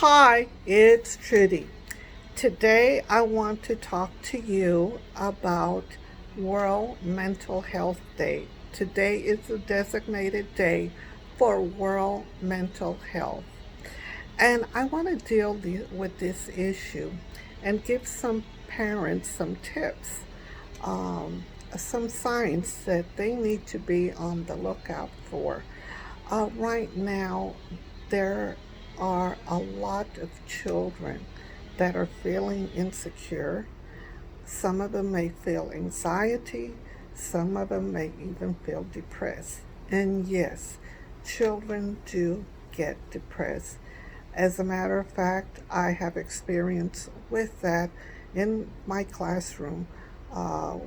Hi, it's Trudy. Today I want to talk to you about World Mental Health Day. Today is a designated day for World Mental Health. And I want to with this issue and give some parents some tips, um, some signs that they need to be on the lookout for. Right now, there are a lot of children that are feeling insecure. Some of them may feel anxiety. Some of them may even feel depressed. And yes, children do get depressed. As a matter of fact, I have experience with that in my classroom uh,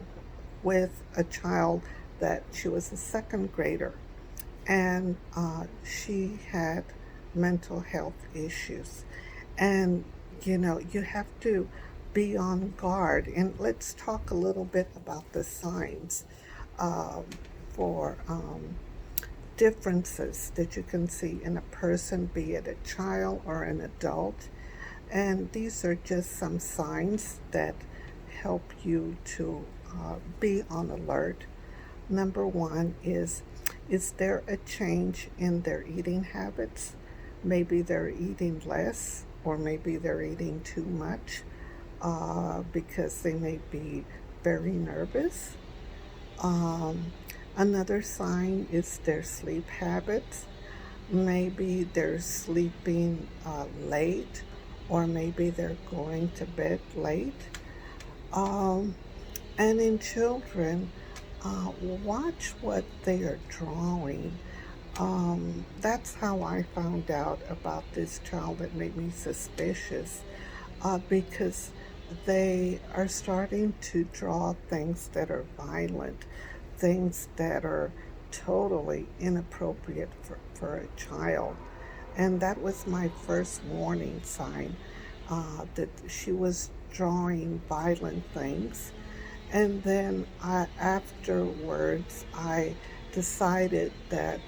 with a child that she was a second grader and she had mental health issues. And you have to be on guard. And let's talk a little bit about the signs um, for differences that you can see in a person, be it a child or an adult. And these are just some signs that help you to be on alert. Number one is there a change in their eating habits? Maybe they're eating less, or maybe they're eating too much because they may be very nervous. Um, Another sign is their sleep habits. Maybe they're sleeping late, or maybe they're going to bed late. Um, and in children, watch what they are drawing. That's how I found out about this child that made me suspicious because they are starting to draw things that are violent, things that are totally inappropriate for a child. And that was my first warning sign that she was drawing violent things. And then afterwards, I decided that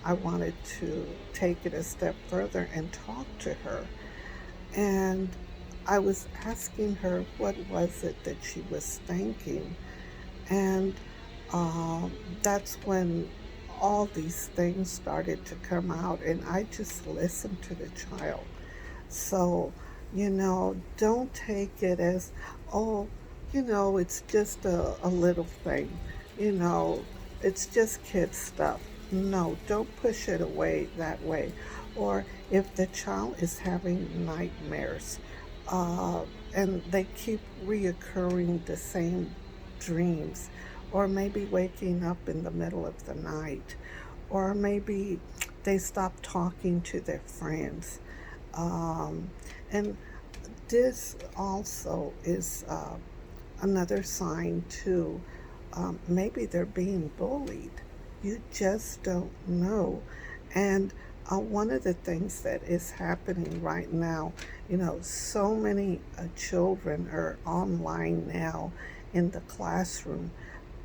I wanted to take it a step further and talk to her. And I was asking her what was it that she was thinking. And um, that's when all these things started to come out, and I just listened to the child. So, don't take it as, oh, it's just a little thing. You know, it's just kid stuff. No, don't push it away that way. Or if the child is having nightmares uh, and they keep reoccurring the same dreams, or maybe waking up in the middle of the night, or maybe they stop talking to their friends. Um, and this also is another sign, too. Maybe they're being bullied. You just don't know. And one of the things that is happening right now, so many children are online now in the classroom,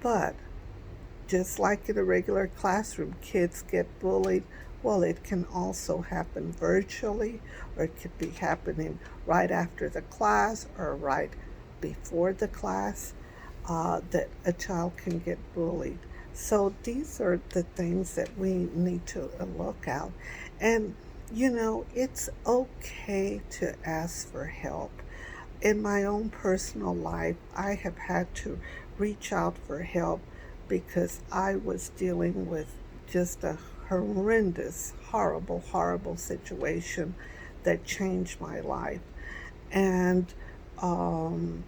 but just like in a regular classroom, kids get bullied. Well, it can also happen virtually, or it could be happening right after the class or right before the class that a child can get bullied. So these are the things that we need to look out. And, it's okay to ask for help. In my own personal life, I have had to reach out for help because I was dealing with just a horrendous, horrible, horrible situation that changed my life. And um,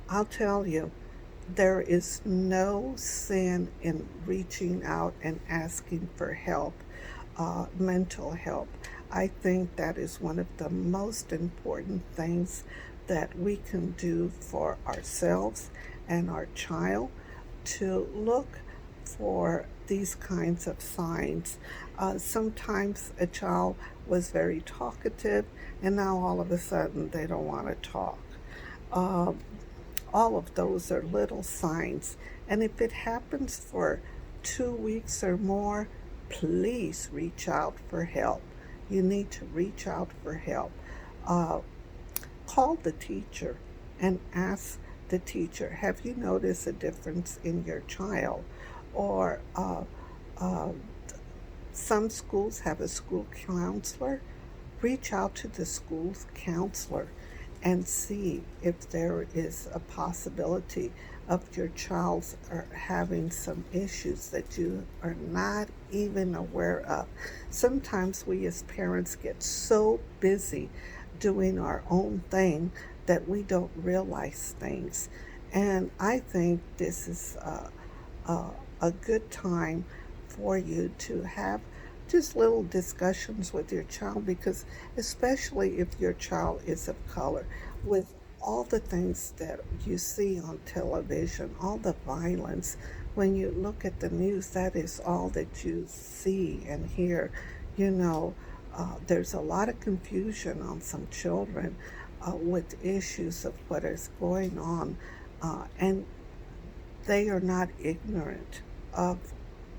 I'll tell you, there is no sin in reaching out and asking for help, mental help. I think that is one of the most important things that we can do for ourselves and our child, to look for these kinds of signs. Sometimes a child was very talkative, and now all of a sudden they don't want to talk. Uh, all of those are little signs. And if it happens for 2 weeks or more, please reach out for help. You need to reach out for help. uh, call the teacher and ask the teacher, have you noticed a difference in your child? Or uh, some schools have a school counselor. Reach out to the school's counselor and see if there is a possibility of your child's having some issues that you are not even aware of. Sometimes we as parents get so busy doing our own thing that we don't realize things. And I think this is a, a good time for you to have just little discussions with your child, because especially if your child is of color, with all the things that you see on television, all the violence, when you look at the news, that is all that you see and hear. you know there's a lot of confusion on some children with issues of what is going on, and they are not ignorant of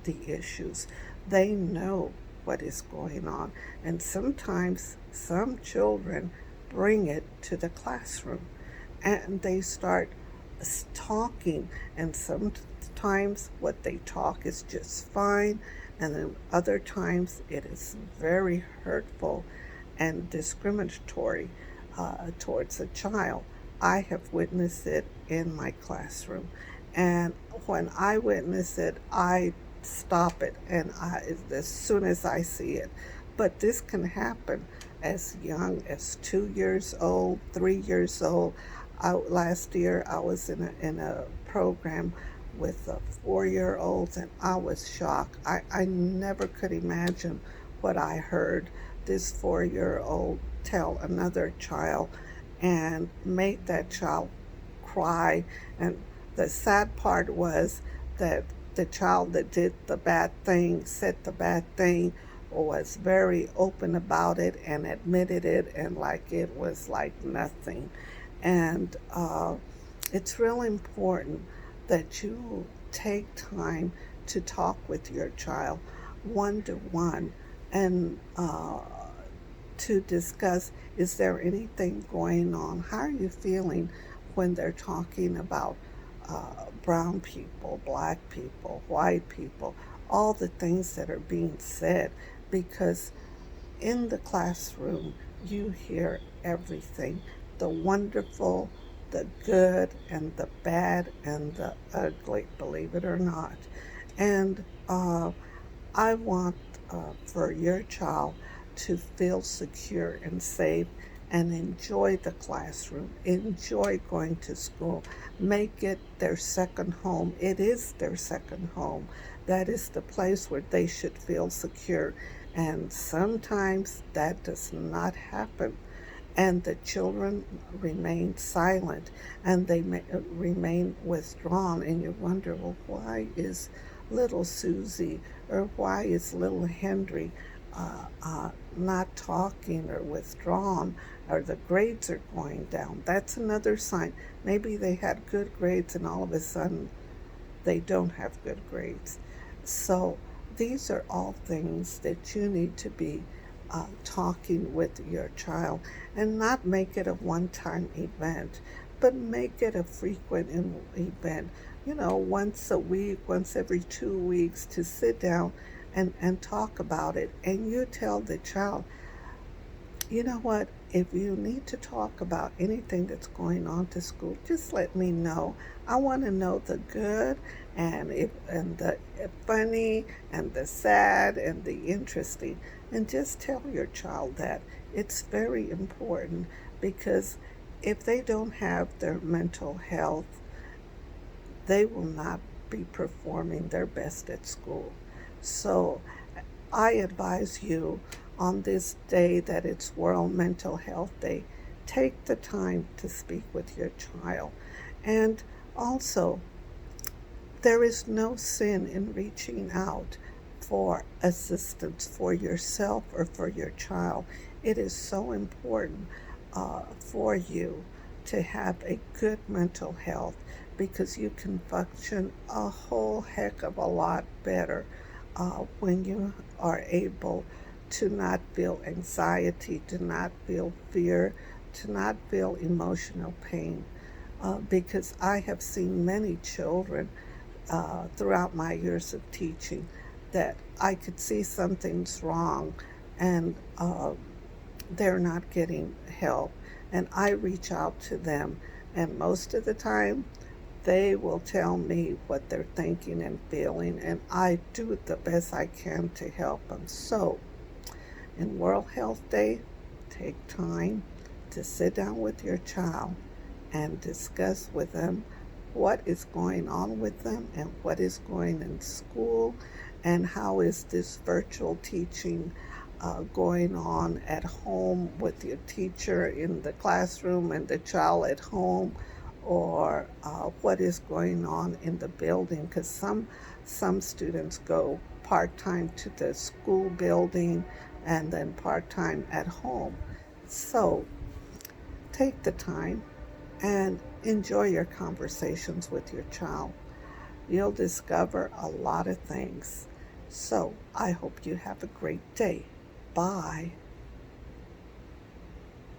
the issues. They know what is going on. And sometimes some children bring it to the classroom and they start talking. And sometimes what they talk is just fine. And then other times it is very hurtful and discriminatory towards a child. I have witnessed it in my classroom. And when I witness it, I stop it, and as soon as I see it. But this can happen as young as 2 years old, 3 years old. Last year, I was in a program with 4 year olds, and I was shocked. I never could imagine what I heard this 4 year old tell another child and make that child cry. And the sad part was that the child that did the bad thing, said the bad thing, was very open about it and admitted it, and like it was like nothing. And it's really important that you take time to talk with your child one to one, and to discuss, is there anything going on? How are you feeling when they're talking about brown people, black people, white people, all the things that are being said? Because in the classroom, you hear everything, the wonderful, the good, and the bad, and the ugly, believe it or not. And I want for your child to feel secure and safe and enjoy the classroom, enjoy going to school, make it their second home. It is their second home. That is the place where they should feel secure. And sometimes that does not happen. And the children remain silent, and they remain withdrawn. And you wonder, well, why is little Susie, or why is little Henry not talking or withdrawn, or the grades are going down? That's another sign. Maybe they had good grades and all of a sudden they don't have good grades. So these are all things that you need to be talking with your child, and not make it a one-time event, but make it a frequent event. Once a week, once every 2 weeks, to sit down and talk about it. And you tell the child, you know what, if you need to talk about anything that's going on to school, just let me know. I want to know the good, and the funny, and the sad, and the interesting. And just tell your child that. It's very important, because if they don't have their mental health, they will not be performing their best at school. So I advise you, on this day that it's World Mental Health Day, take the time to speak with your child. And also, there is no sin in reaching out for assistance for yourself or for your child. It is so important for you to have a good mental health, because you can function a whole heck of a lot better when you are able to not feel anxiety, to not feel fear, to not feel emotional pain. Because I have seen many children throughout my years of teaching that I could see something's wrong and they're not getting help. And I reach out to them, and most of the time, they will tell me what they're thinking and feeling, and I do the best I can to help them. So, in World Health Day, take time to sit down with your child and discuss with them what is going on with them and what is going in school and how is this virtual teaching going on at home with your teacher in the classroom and the child at home, or what is going on in the building, because some students go part-time to the school building and then part-time at home. So take the time and enjoy your conversations with your child. You'll discover a lot of things. So I hope you have a great day. Bye.